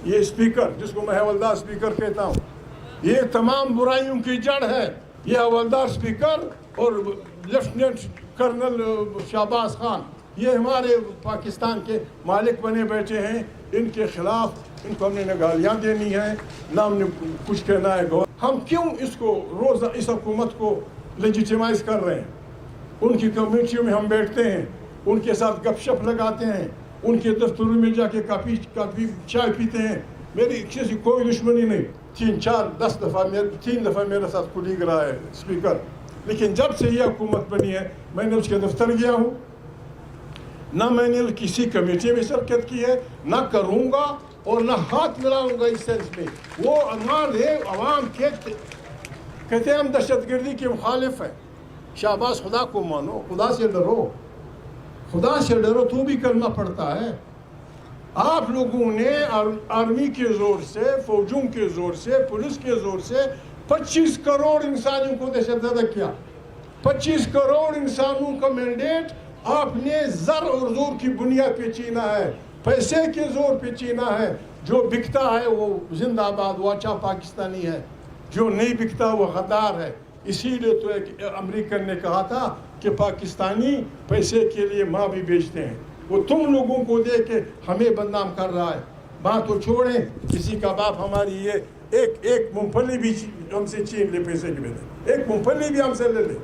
یہ اسپیکر جس کو میں حوالدار اسپیکر کہتا ہوں، یہ تمام برائیوں کی جڑ ہے. یہ حوالدار اسپیکر اور لیفٹیننٹ کرنل شہباز خان یہ ہمارے پاکستان کے مالک بنے بیٹھے ہیں. ان کے خلاف ان کو ہم نے گالیاں دینی ہیں، نہ ہم نے کچھ کہنا ہے. ہم کیوں اس کو روز اس حکومت کو لیجیٹیمائز کر رہے ہیں؟ ان کی کمیونٹیوں میں ہم بیٹھتے ہیں، ان کے ساتھ گپ شپ لگاتے ہیں، ان کے دفتروں میں جا کے کافی چائے پیتے ہیں. میری کسی کوئی دشمنی نہیں. 3 دفعہ میرے ساتھ کولیگ رہا ہے اسپیکر. لیکن جب سے یہ حکومت بنی ہے میں نے اس کے دفتر گیا ہوں، نہ میں نے کسی کمیٹی میں شرکت کی ہے، نہ کروں گا اور نہ ہاتھ ملاؤں گا اس سینس میں. وہ عوام کہتے ہیں ہم دہشت گردی کے مخالف ہیں. شہباز خدا کو مانو، خدا سے ڈرو، خدا سے ڈرو. تو بھی کلمہ پڑھتا ہے. آپ لوگوں نے آرمی کے زور سے، فوجوں کے زور سے، پولیس کے زور سے 25 کروڑ انسانوں کو دہشت زدہ کیا. 25 کروڑ انسانوں کا مینڈیٹ آپ نے زر اور زور کی بنیاد پہ چھینا ہے، پیسے کے زور پہ چھینا ہے. جو بکتا ہے وہ زندہ آباد، وہ اچھا پاکستانی ہے. جو نہیں بکتا وہ غدار ہے. اسی لیے تو ایک امریکن نے کہا تھا کہ پاکستانی پیسے کے لیے ماں بھی بیچتے ہیں. وہ تم لوگوں کو دے کے ہمیں بدنام کر رہا ہے. بات تو چھوڑیں، کسی کا باپ ہماری یہ ایک مونگ پھلی بھی ہم سے چھین لے پیسے کے بدلے، ایک مونگ پھلی بھی ہم سے لے لے.